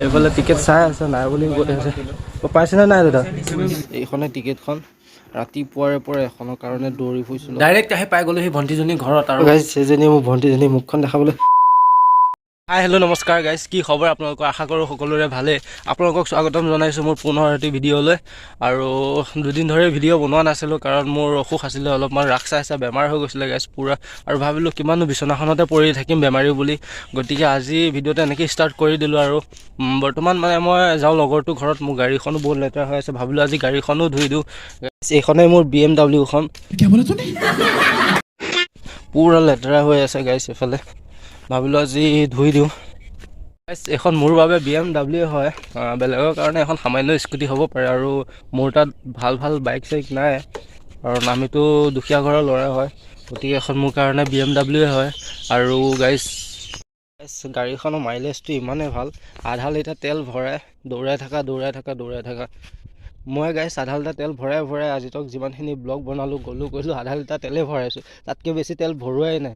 এইফালে টিকেট চাই আছে নাই বুলি কৈ আছে পাইছেনে নাই দাদা এইখনে টিকেটখন ৰাতিপুৱাৰে পৰা এখনৰ কাৰণে দৌৰি ফুৰিছিলোঁ ডাইৰেক্ট আহি পাই গ'লো সেই ভণ্টিজনী ঘৰত আৰু গাইছ সেইজনী মোৰ ভণ্টিজনী মুখখন দেখাবলৈ হাই হেল্ল' নমস্কাৰ গাইছ কি খবৰ আপোনালোকৰ আশা কৰোঁ সকলোৰে ভালেই আপোনালোকক স্বাগতম জনাইছোঁ মোৰ পুনৰ এটি ভিডিঅ'লৈ আৰু দুদিন ধৰি ভিডিঅ' বনোৱা নাছিলোঁ কাৰণ মোৰ অসুখ আছিলে অলপমান ৰাস চাইছা বেমাৰ হৈ গৈছিলে গাইছ পুৰা আৰু ভাবিলোঁ কিমানো বিচনাখনতে পৰি থাকিম বেমাৰী বুলি গতিকে আজি ভিডিঅ'টো এনেকৈ ষ্টাৰ্ট কৰি দিলোঁ আৰু বৰ্তমান মানে মই যাওঁ লগৰটো ঘৰত মোৰ গাড়ীখনো বহুত লেতেৰা হৈ আছে ভাবিলোঁ আজি গাড়ীখনো ধুই দিওঁ এইখনেই মোৰ BMW খন পুৰা লেতেৰা হৈ আছে গাইছ এইফালে ভাবিলোঁ আজি ধুই দিওঁ এখন মোৰ বাবে BMW হয় বেলেগৰ কাৰণে এখন সামান্য স্কুটি হ'ব পাৰে আৰু মোৰ তাত ভাল ভাল বাইক চাইক নাই কাৰণ আমিতো দুখীয়া ঘৰৰ ল'ৰা হয় গতিকে এখন মোৰ কাৰণে BMW হয় আৰু গাইছ গাড়ীখনৰ মাইলেজটো ইমানেই ভাল আধা লিটাৰ তেল ভৰাই দৌৰাই থাকা মই গাইছ আধা লিটাৰ তেল ভৰাই আজি তক যিমানখিনি ব্লগ বনালোঁ গ'লোঁ আধা লিটাৰ তেলেই ভৰাইছোঁ তাতকৈ বেছি তেল ভৰোৱাই নাই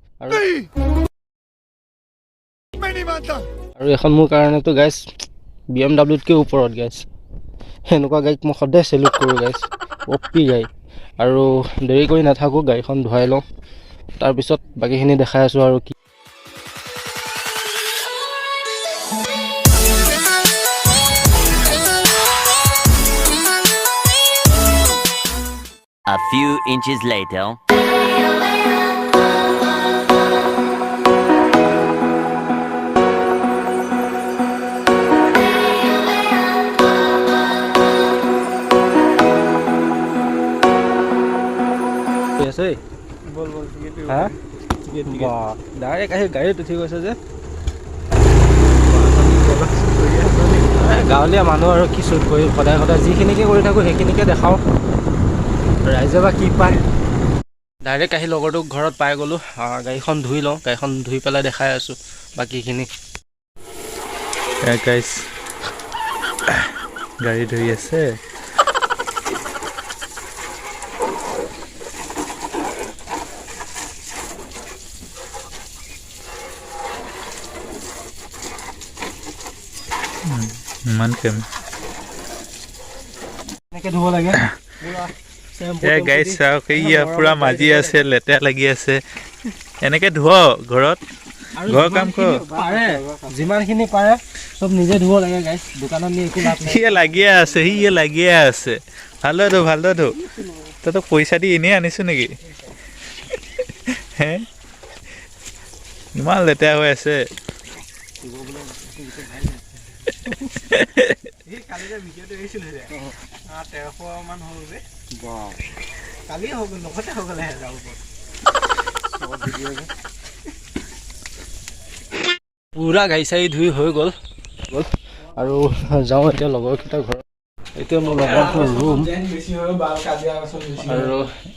আৰু এখন মোৰ কাৰণেতো গাইছ BMW-তকৈ ওপৰত গাইছ সেনেকুৱা গাড়ীক মই সদায় চেলুট কৰোঁ গাইছ অপি গাড়ী আৰু দেৰি কৰি নাথাকোঁ গাড়ীখন ধুৱাই লওঁ তাৰপিছত বাকীখিনি দেখাই আছোঁ আৰু কি A few inches later. Direct আহি গাড়ীত উঠি গৈছে যে গাঁৱলীয়া মানুহ আৰু কি চুট কৰি সদায় যিখিনিকে কৰি থাকোঁ সেইখিনিকে দেখাওঁ ৰাইজে বা কি পায় ডাইৰেক্ট আহি লগৰটোক ঘৰত পাই গ'লোঁ গাড়ীখন ধুই লওঁ গাড়ীখন ধুই পেলাই দেখাই আছোঁ বাকীখিনি গাড়ী ধুই আছে ইমান কেম এনেকৈ ধুব লাগে গাইছ চাওক এইয়া পুৰা মাজি আছে লেতেৰা লাগি আছে এনেকে ধুৱ ঘৰত ঘৰৰ কাম কৰ পাৰে যিমানখিনি পাৰে চব নিজে ধুব লাগে গাইছ দোকানত নি একো লাভ নাই সিয়ে লাগিয়ে আছে ভালদৰে ধু তইতো পইচা দি এনেই আনিছোঁ নেকি হে ইমান লেতেৰা হৈ আছে পুৰা গাড়ী চাড়ী ধুই হৈ গ'ল আৰু যাওঁ এতিয়া লগৰকেইটা ঘৰত এতিয়া মোৰ লগৰটোৰ ৰুম আৰু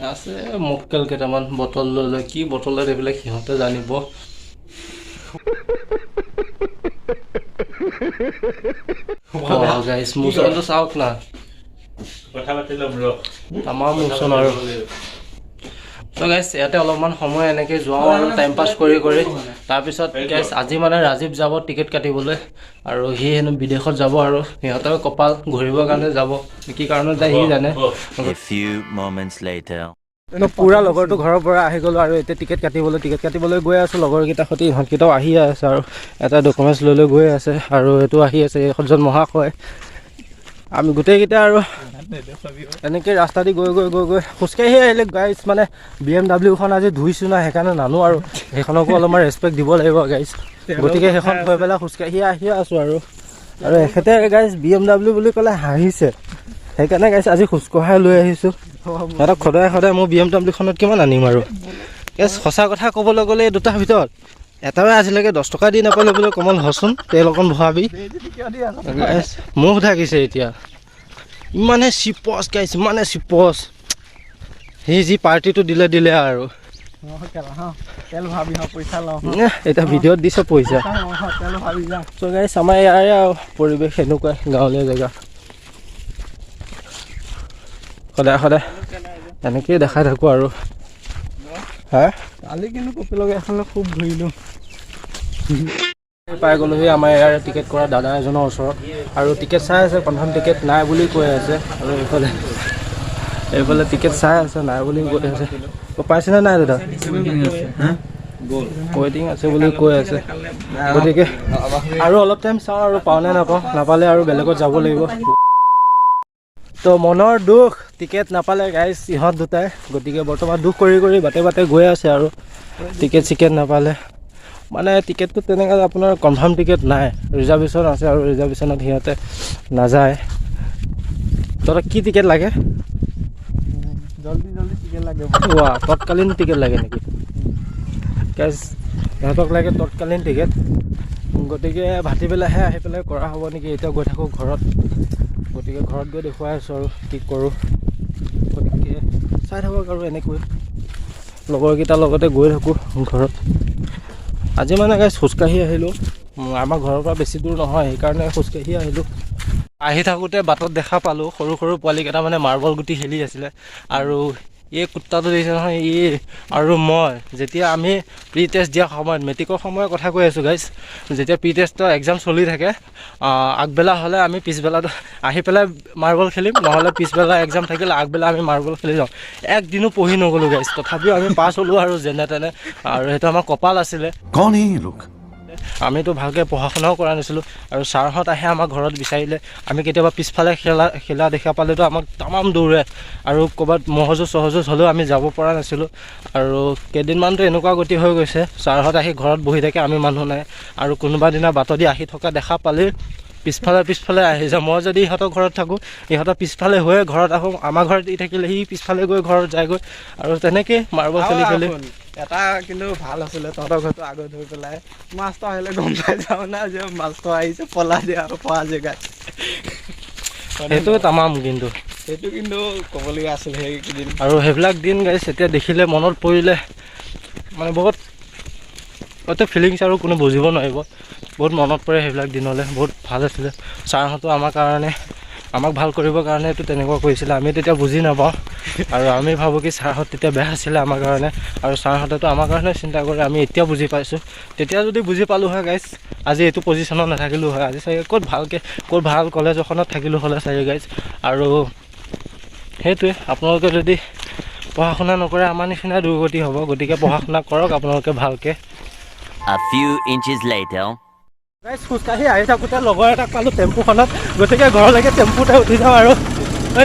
আছে মক্কেল কেইটামান বটল লৈ কি বটলত এইবিলাক সিহঁতে জানিব গাইছ মোচনটো চাওক না কথা পাতি ল'ম আমাৰ মোচন আৰু তো গাইছ ইয়াতে অলপমান সময় এনেকৈ যোৱাওঁ আৰু টাইম পাছ কৰি তাৰপিছত গাইছ আজি মানে ৰাজীৱ যাব টিকেট কাটিবলৈ আৰু সি হেনো বিদেশত যাব আৰু সিহঁতৰ কপাল ঘূৰিবৰ কাৰণে যাব কি কাৰণত যায় সি জানে পুৰা লগৰটো ঘৰৰ পৰা আহি গ'লোঁ আৰু এতিয়া টিকেট কাটিবলৈ গৈ আছোঁ লগৰকেইটাৰ সৈতে ইহঁতকেইটাও আহি আছে আৰু এটা ডকুমেণ্টছ লৈ গৈ আছে আৰু এইটো আহি আছে এইখন মহাশয় আমি গোটেইকেইটা আৰু এনেকৈ ৰাস্তা দি গৈ খোজকাঢ়ি আহিলে গাইছ মানে BMW-খন আজি ধুইছোঁ না সেইকাৰণে নানো আৰু সেইখনকো অলপমান ৰেচপেক্ট দিব লাগিব গাইছ গতিকে সেইখন থৈ পেলাই খোজকাঢ়ি আহি আছোঁ আৰু এখেতে গাইছ BMW বুলি ক'লে হাঁহিছে সেইকাৰণে গাইছ আজি খোজকঢ়াই লৈ আহিছোঁ সিহঁতক সদায় মোৰ BMW-খনত কিমান আনিম আৰু গাইছ সঁচা কথা ক'বলৈ গ'লে এই দুটাৰ ভিতৰত এটাৱে আজিলৈকে 10 টকা দি নাপালে বোলে কমল হচোন তেল অকণ ভৰাবি মোক থাকিছে এতিয়া ইমানে চিপচ গাইছ ইমানে চিপচ সি যি পাৰ্টিটো দিলে আৰু এতিয়া ভিডিঅ'ত দিছে পইচা চ' গাইছ আমাৰ ইয়াৰে আৰু পৰিৱেশ এনেকুৱাই গাঁৱলীয়া জেগা সদায় এনেকেই দেখাই থাকোঁ আৰু হা কালি কিন্তু কপিলক এখন খুব ঘূৰিলোঁ পাই গ'লোহি আমাৰ ইয়াৰ টিকেট কৰা দাদা এজনৰ ওচৰত আৰু টিকেট চাই আছে কনফাৰ্ম টিকেট নাই বুলি কৈ আছে আৰু এইফালে টিকেট চাই আছে নাই বুলি কৈ আছে পাইছেনে নাই দাদা ৱেইটিং আছে বুলি কৈ আছে গতিকে আৰু অলপ টাইম চাওঁ আৰু পাওঁনে নাপাওঁ নাপালে আৰু বেলেগত যাব লাগিব তো মনৰ দুখ টিকেট নাপালে গাইজ ইহঁত দুটাই গতিকে বৰ্তমান দুখ কৰি কৰি বাটে বাটে গৈ আছে আৰু টিকেট চিকেট নাপালে মানে টিকেটটো তেনেকৈ আপোনাৰ কনফাৰ্ম টিকেট নাই ৰিজাৰ্ভেশ্যন আছে আৰু ৰিজাৰ্ভেশ্যনত সিহঁতে নাযায় তহঁতক কি টিকেট লাগে জলদি টিকেট লাগে তৎকালীন টিকেট লাগে নেকি গাইজ সিহঁতক লাগে তৎকালীন টিকেট গতিকে ভাটি পেলাইহে আহি পেলাই কৰা হ'ব নেকি এতিয়া গৈ থাকোঁ ঘৰত গতিকে ঘৰত গৈ দেখুৱাই আছোঁ আৰু কি কৰোঁ গতিকে চাই থাকক আৰু এনেকৈ লগৰকেইটাৰ লগতে গৈ থাকোঁ ঘৰত আজি মানে গাইজ খোজকাঢ়ি আহিলোঁ আমাৰ ঘৰৰ পৰা বেছি দূৰ নহয় সেইকাৰণে খোজকাঢ়ি আহিলোঁ আহি থাকোঁতে বাটত দেখা পালোঁ সৰু সৰু পোৱালিকেইটা মানে মাৰ্বল গুটি খেলি আছিলে আৰু এই কুত্তাটো দেখিছে নহয় আৰু মই যেতিয়া আমি প্ৰি টেষ্ট দিয়া সময়ত মেট্ৰিকৰ সময়ৰ কথা কৈ আছোঁ গাইজ যেতিয়া প্ৰি টেষ্টৰ এক্সাম চলি থাকে আগবেলা হ'লে আমি পিছবেলাটো আহি পেলাই মাৰ্বল খেলিম নহ'লে পিছবেলা এক্সাম থাকিলে আগবেলা আমি মাৰ্বল খেলি যাওঁ একদিনো পঢ়ি নগ'লোঁ গাইজ তথাপিও আমি পাছ হ'লোঁ আৰু যেনে তেনে আৰু সেইটো আমাৰ কপাল আছিলে আমিতো ভালকৈ পঢ়া শুনাও কৰা নাছিলোঁ আৰু ছাৰহঁত আহে আমাৰ ঘৰত বিচাৰিলে আমি কেতিয়াবা পিছফালে খেলা দেখা পালেতো আমাক তামাম দৌৰে আৰু ক'ৰবাত মহজুজ চহজুজ হ'লেও আমি যাব পৰা নাছিলোঁ আৰু কেইদিনমানতো এনেকুৱা গতি হৈ গৈছে ছাৰহঁত আহি ঘৰত বহি থাকে আমি মানুহ নাই আৰু কোনোবা দিনা বাটদি আহি থকা দেখা পালেই পিছফালে আহি যায় মই যদি ইহঁতৰ ঘৰত থাকোঁ ইহঁতৰ পিছফালে হৈয়ে ঘৰত আহোঁ আমাৰ ঘৰত ই থাকিলে সি পিছফালে গৈ ঘৰত যায়গৈ আৰু তেনেকৈ মাৰ্বল খেলি এটা কিন্তু ভাল আছিলে তহঁতৰ ঘৰটো আগত ধৰি পেলাই মাছটো আহিলে গম পাই যাওঁ না যে মাছটো আহিছে পলাই দিয়া আৰু পোৱা জেগাত সেইটো তামাম কিন্তু সেইটো কিন্তু ক'বলগীয়া আছিলে সেইকেইদিন আৰু সেইবিলাক দিন গাইছ এতিয়া দেখিলে মনত পৰিলে মানে বহুত ফিলিংছ আৰু কোনো বুজিব নোৱাৰিব বহুত মনত পৰে সেইবিলাক দিনলৈ বহুত ভাল আছিলে ছাৰহঁতো আমাৰ কাৰণে আমাক ভাল কৰিবৰ কাৰণে এইটো তেনেকুৱা কৰিছিলে আমি তেতিয়া বুজি নাপাওঁ আৰু আমি ভাবোঁ কি ছাৰহঁত তেতিয়া বেয়া আছিলে আমাৰ কাৰণে আৰু ছাৰহঁতেতো আমাৰ কাৰণে চিন্তা কৰে আমি এতিয়া বুজি পাইছোঁ তেতিয়া যদি বুজি পালোঁ হয় গাইজ আজি এইটো পজিশ্যনত নাথাকিলোঁ হয় আজি চাগে ক'ত ভাল কলেজ এখনত থাকিলোঁ হ'লে চাগে গাইজ আৰু সেইটোৱে আপোনালোকে যদি পঢ়া শুনা নকৰে আমাৰ নিচিনা দুৰ্গতি হ'ব গতিকে পঢ়া শুনা কৰক আপোনালোকে ভালকৈ A few inches later. Guys খোজকাঢ়ি আহি থাকোঁতে লগৰ এটাক পালোঁ টেম্পুখনত গতিকে ঘৰলৈকে টেম্পুতে উঠি যাওঁ আৰু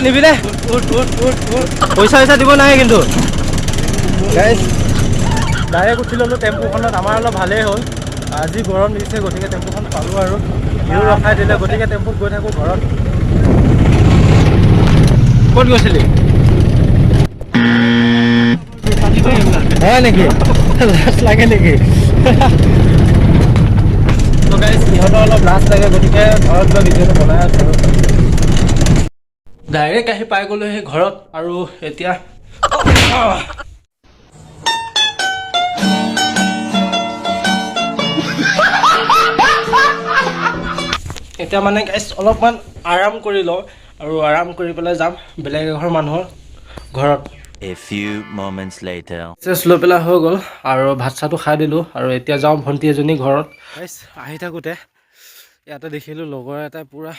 নিবিলে পইচা দিব নাই কিন্তু গাইজ ডাইৰেক্ট উঠি ল'লোঁ টেম্পুখনত আমাৰ অলপ ভালেই হ'ল আজি গৰম দিছে গতিকে টেম্পুখন পালোঁ আৰু ভিউ ৰখাই দিলে গতিকে টেম্পুত গৈ থাকোঁ ঘৰত ক'ত গৈছিলি হয় নেকি লাজ লাগে নেকি তো গাইজ ইহঁতৰ অলপ লাজ লাগে গতিকে ঘৰত গৈ ভিডিঅ'টো বনাই আছোঁ আৰু ডাইৰেক্ট আহি পাই গ'লোঁ সেই ঘৰত আৰু এতিয়া মানে গাইজ অলপমান আৰাম কৰি লওঁ আৰু আৰাম কৰি পেলাই যাম বেলেগ এঘৰ মানুহৰ ঘৰত A few moments later. চেচ লৈ পেলাই হৈ গ'ল আৰু ভাত চাহটো খাই দিলোঁ আৰু এতিয়া যাওঁ ভণ্টি এজনী ঘৰত আহি থাকোঁতে ইয়াতে দেখিলোঁ লগৰ এটাই পূৰা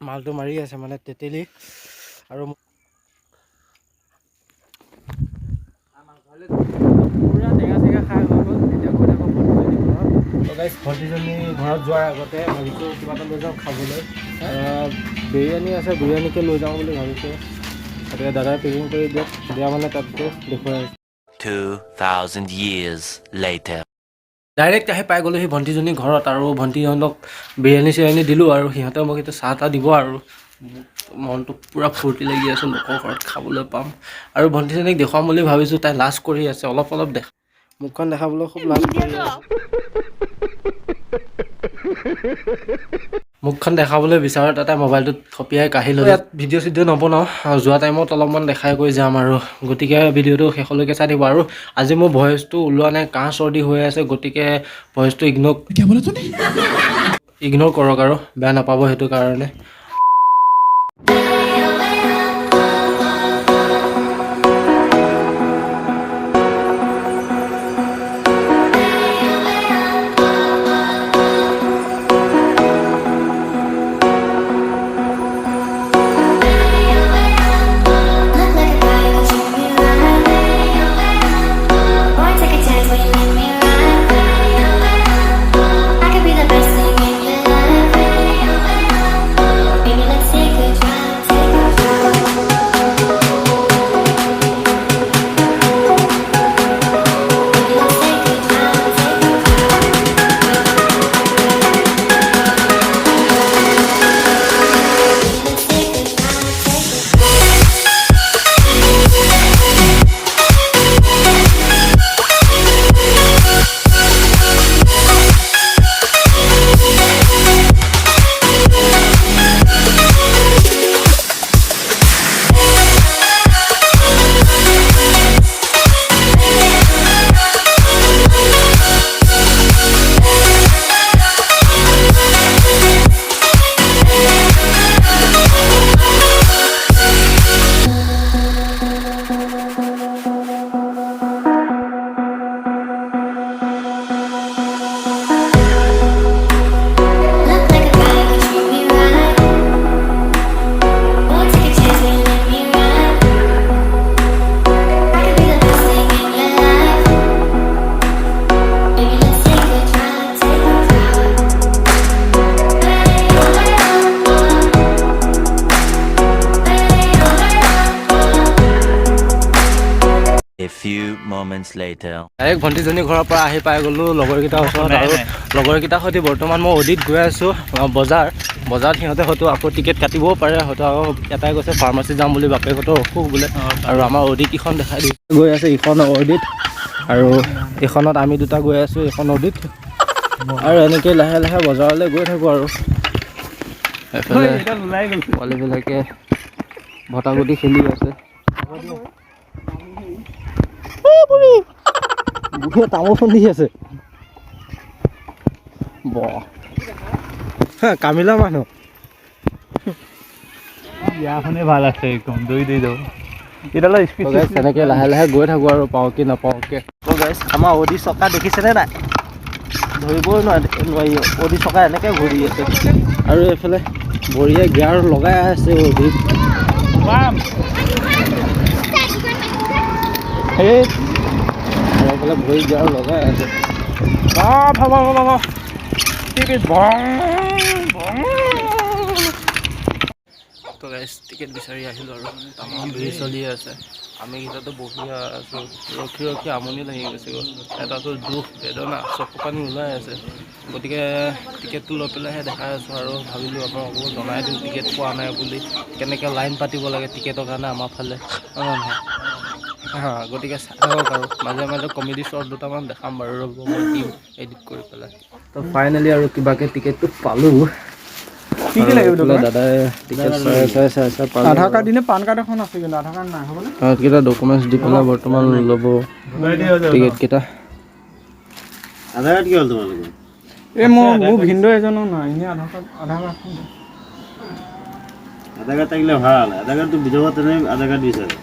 মালটো মাৰি আছে মানে তেতেলী আৰু পূৰা টেঙা চেঙা খাই হৈ গ'ল এতিয়া গৈ থাকোঁ ভণ্টিজনী ঘৰত তো গাইজ ভণ্টিজনী ঘৰত যোৱাৰ আগতে ভাবিছোঁ কিবা এটা লৈ যাওঁ খাবলৈ বিৰিয়ানী আছে বিৰিয়ানীকে লৈ যাওঁ বুলি ভাবিছোঁ এতিয়া দাদাই পেকিং কৰি দিয়ক দিয়া মানে তাতটো দেখুৱাই 2,000 years later. ডাইৰেক্ট আহি পাই গ'লোঁ সেই ভণ্টিজনী ঘৰত আৰু ভণ্টিহঁতক বিৰিয়ানী চিৰিয়ানী দিলোঁ আৰু সিহঁতে মোক এতিয়া চাহ তাহ দিব আৰু মনটো পূৰা ফূৰ্তি লাগি আছে লোকৰ ঘৰত খাবলৈ পাম আৰু ভণ্টিজনীক দেখুৱাম বুলি ভাবিছোঁ তাই লাজ কৰি আছে অলপ মুখখন দেখাবলৈ খুব লাজ কৰি আছে মুখখন দেখাবলৈ বিচাৰোঁ তাতে মোবাইলটোত থপিয়াই কাঢ়ি লৈ ইয়াত ভিডিঅ' চিডিঅ' নবনাওঁ যোৱা টাইমত অলপমান দেখাই কৰি যাম আৰু গতিকে ভিডিঅ'টো শেষলৈকে চাই দিব আৰু আজি মোৰ ভইচটো ওলোৱা নাই কাহ চৰ্দি হৈ আছে গতিকে ভইচটো ইগন'ৰ কৰক আৰু বেয়া নাপাব সেইটো কাৰণে moments later. ডাইৰেক্ট ভণ্টিজনী ঘৰৰ পৰা আহি পাই গ'লোঁ লগৰকেইটাৰ ওচৰত আৰু লগৰকেইটাৰ সৈতে বৰ্তমান মই অডিত গৈ আছোঁ বজাৰত সিহঁতে হয়তো আকৌ টিকেট কাটিবও পাৰে হয়তো আকৌ এটাই কৈছে ফাৰ্মাচী যাম বুলি বাপেকহঁতৰ অসুখ বোলে আৰু আমাৰ অডিট ইখন দেখাই দি গৈ আছে ইখন অডিট আৰু এইখনত আমি দুটা গৈ আছোঁ এইখন অডিট আৰু এনেকৈ লাহে লাহে বজাৰলৈ গৈ থাকোঁ আৰু এফালে পোৱালিবিলাকে ভটাগুটি খেলি আছে বুঢ়ীয়ে তামোল খুন্দি আছে কামিলা মানুহ বিয়াখনে ভাল আছে একদম দৈ যাব এতিয়ালৈ তেনেকৈ লাহে লাহে গৈ থাকোঁ আৰু পাওঁ কি নাপাওঁকৈ গাইছ আমাৰ অডি চকা দেখিছেনে নাই ধৰিবই নোৱাৰি অডি চকা এনেকৈ ঘূৰি আছে আৰু এইফালে বঢ়িয়া গিয়াৰ লগাই আছে অডিত সেই আৰু এইফালে ভৰি গিয়াৰ লগাই আছে তো গাইছ টিকেট বিচাৰি আহিলোঁ আৰু তামাম ভিৰ চলি আছে আমি কেইটাতো বহি আছোঁ ৰখি আমনি লাগি গৈছে এটাতো দুখ বেদনা চকু পানী ওলাই আছে গতিকে টিকেটটো লৈ পেলাইহে দেখাই আছোঁ আৰু ভাবিলোঁ আপোনালোকো জনাই দিওঁ টিকেট পোৱা নাই বুলি কেনেকৈ লাইন পাতিব লাগে টিকেটৰ কাৰণে আমাৰ ফালে নহয় গতিকে চাই থাকক আৰু মাজে মাজে কমেডি শ্বৰ্ট দুটামান দেখাম বাৰু ৰ'ব মই দিম এডিট কৰি পেলাই তো ফাইনেলি আৰু কিবাকৈ টিকেটটো পালোঁ দাদাই টিকেট চাই আধাৰ কাৰ্ড দিনে পান কাৰ্ড এখন আছে কিন্তু আধাৰ কাৰ্ড নাই হ'বনে কেইটা ডকুমেণ্টছ দি পেলাই বৰ্তমান ল'ব টিকেটকেইটা আধাৰ কাৰ্ড কি হ'ল তোমালোকৰ এই মোৰ ভিনদেউ এজনো নাই এনেই আধাৰ কাৰ্ডখন আধাৰ কাৰ্ড থাকিলে ভাল আধাৰ কাৰ্ডটো বিধৱা তেনে আধাৰ কাৰ্ড বিচাৰে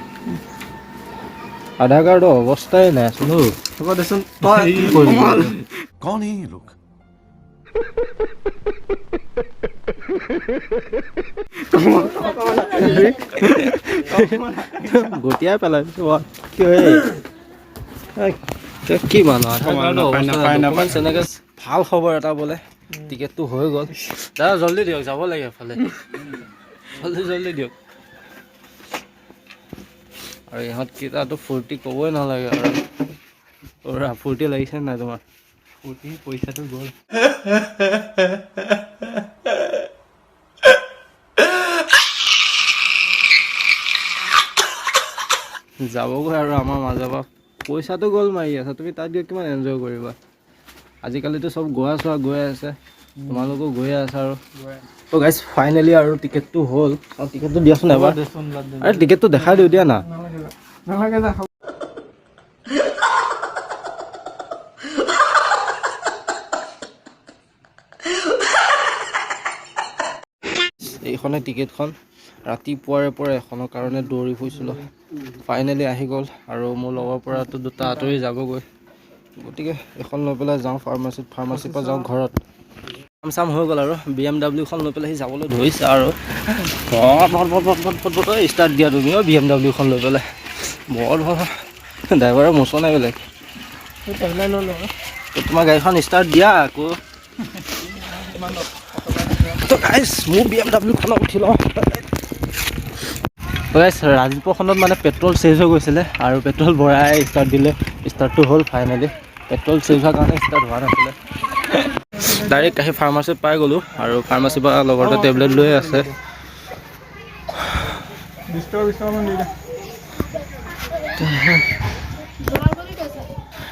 আধাৰ কাৰ্ডৰ অৱস্থাই নাই আচোন হ'ব দেচোন তই कौन है ये लोग গতিয়াই পেলাইছো কি মানুহ এনেকৈ ভাল খবৰ এটা বোলে টিকেটটো হৈ গ'ল দাদা জল্দি দিয়ক যাব লাগে এফালে জল্দি দিয়ক আৰু ইহঁতকেইটাতো ফূৰ্তি ক'বই নালাগে আৰু ফূৰ্তি লাগিছে নাই তোমাৰ ফূৰ্তি পইচাটো গ'ল যাবগৈ আৰু আমাৰ মাজৰ পৰা পইচাটো গ'ল মাৰি আছে তুমি তাত গৈ কিমান এনজয় কৰিবা আজিকালিতো চব গোৱা চোৱা গৈ আছে তোমালোকো গৈয়ে আছা আৰু তো গাইজ ফাইনেলি আৰু টিকেটটো হ'ল আৰু টিকেটটো দিয়াচোন এবাৰ আৰে টিকেটটো দেখাই দিওঁ দিয়া না নালাগে যা এইখনে টিকেটখন ৰাতিপুৱাৰে পৰা এখনৰ কাৰণে দৌৰি ফুৰিছিলোঁ ফাইনেলি আহি গ'ল আৰু মোৰ লগৰ পৰাতো দুটা আঁতৰি যাবগৈ গতিকে এখন লৈ পেলাই যাওঁ ফাৰ্মাচীৰ পৰা যাওঁ ঘৰত চাম হৈ গ'ল আৰু BMW খন লৈ পেলাই সি যাবলৈ ধৰিছে আৰু ষ্টাৰ্ট দিয়া তুমি BMW খন লৈ পেলাই বৰ ভাল ড্ৰাইভাৰে মোচন নাই বেলেগ তোমাৰ গাড়ীখন ষ্টাৰ্ট দিয়া আকৌ তো গাইজ মোৰ BMW খনত উঠি লওঁ গাইজ ৰাজীৱখনত মানে পেট্ৰল চেজ হৈ গৈছিলে আৰু পেট্ৰল ভৰাই ষ্টাৰ্ট দিলে ষ্টাৰ্টটো হ'ল ফাইনেলি পেট্ৰল চেজ হোৱাৰ কাৰণে ষ্টাৰ্ট হোৱা নাছিলে ডাইৰেক্ট আহি ফাৰ্মাচীত পাই গ'লোঁ আৰু ফাৰ্মাচীৰ পৰা লগতে টেবলেট লৈ আছে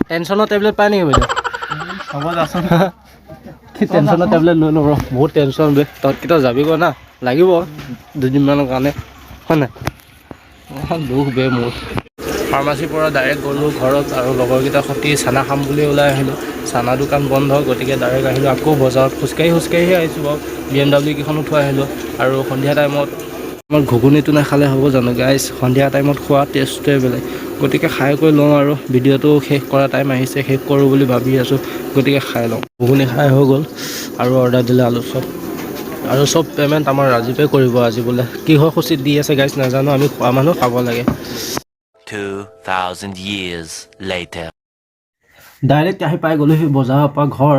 টেনশ্যনৰ টেবলেট পাই নেকি বাইদেউ হ'ব যাচোন কি টেনশ্যনৰ টেবলেট লৈ ল'ব বহুত টেনশ্যন বে তহঁতকেইটা যাবিগৈ না লাগিব দুদিনমানৰ কাৰণে হয় নাই দুখ বে মোৰ ফাৰ্মাচীৰ পৰা ডাইৰেক্ট গ'লোঁ ঘৰত আৰু লগৰকেইটাৰ সৈতে চানা খাম বুলি ওলাই আহিলোঁ চানা দোকান বন্ধ গতিকে ডাইৰেক্ট আহিলোঁ আকৌ বজাৰত খোজকাঢ়ি আহিছোঁ বাৰু BMW কেইখনো থৈ আহিলোঁ আৰু সন্ধিয়া টাইমত আমাৰ ঘুগুনিটো নাখালে হ'ব জানো গাইজ সন্ধিয়া টাইমত খোৱা টেষ্টটোৱে বেলেগ গতিকে খাই কৰি লওঁ আৰু ভিডিঅ'টো শেষ কৰা টাইম আহিছে শেষ কৰোঁ বুলি ভাবি আছোঁ গতিকে খাই লওঁ ঘুগুনি খাই হৈ গ'ল আৰু অৰ্ডাৰ দিলে আলু চপ আৰু চব পে'মেণ্ট আমাৰ ৰাজীৱে কৰিব আজি বোলে কিহৰ সূচীত দি আছে গাইজ নাজানো আমি খোৱা মানুহ খাব লাগে 2,000 years later. ডাইৰেক্ট আহি পাই গ'লোহি বজাৰৰ পৰা ঘৰ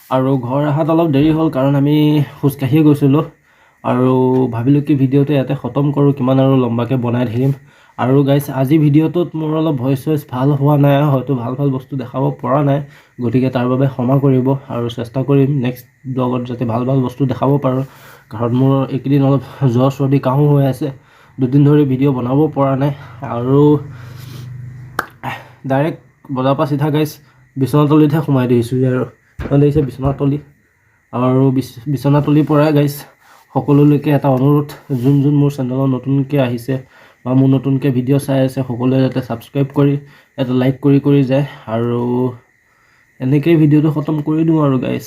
আৰু ঘৰ অহাত অলপ দেৰি হ'ল কাৰণ আমি খোজকাঢ়িয়ে গৈছিলোঁ আৰু ভাবিলোঁ কি ভিডিঅ'টো ইয়াতে খতম কৰোঁ কিমান আৰু লম্বাকৈ বনাই থাকিম আৰু গাইছ আজি ভিডিঅ'টোত মোৰ অলপ ভইচ ভাল হোৱা নাই, হয়তো ভাল বস্তু দেখাব পৰা নাই, গতিকে তাৰ বাবে ক্ষমা কৰিব আৰু চেষ্টা কৰিম নেক্সট ব্লগত যাতে ভাল বস্তু দেখাব পাৰোঁ। কাৰণ মোৰ এইকেইদিন অলপ জ্বৰ চৰ্দি কাহো হৈ আছে, দুদিন ধৰি ভিডিঅ' বনাব পৰা নাই। আৰু ডাইৰেক্ট বজাৰ পৰা চিধা গাইছ বিচনাতলিতহে সোমাই দিছোঁ আৰু দেখিছে বিচনাতলি। আৰু বিচনাতলিৰ পৰাই গাইছ সকলোলৈকে এটা অনুৰোধ, যোন মোৰ চেনেলত নতুনকৈ আহিছে বা মোৰ নতুনকৈ ভিডিঅ' চাই আছে, সকলোৱে যাতে ছাবস্ক্ৰাইব কৰি এটা লাইক কৰি যায়। আৰু এনেকৈয়ে ভিডিঅ'টো খতম কৰি দিওঁ আৰু গাইছ।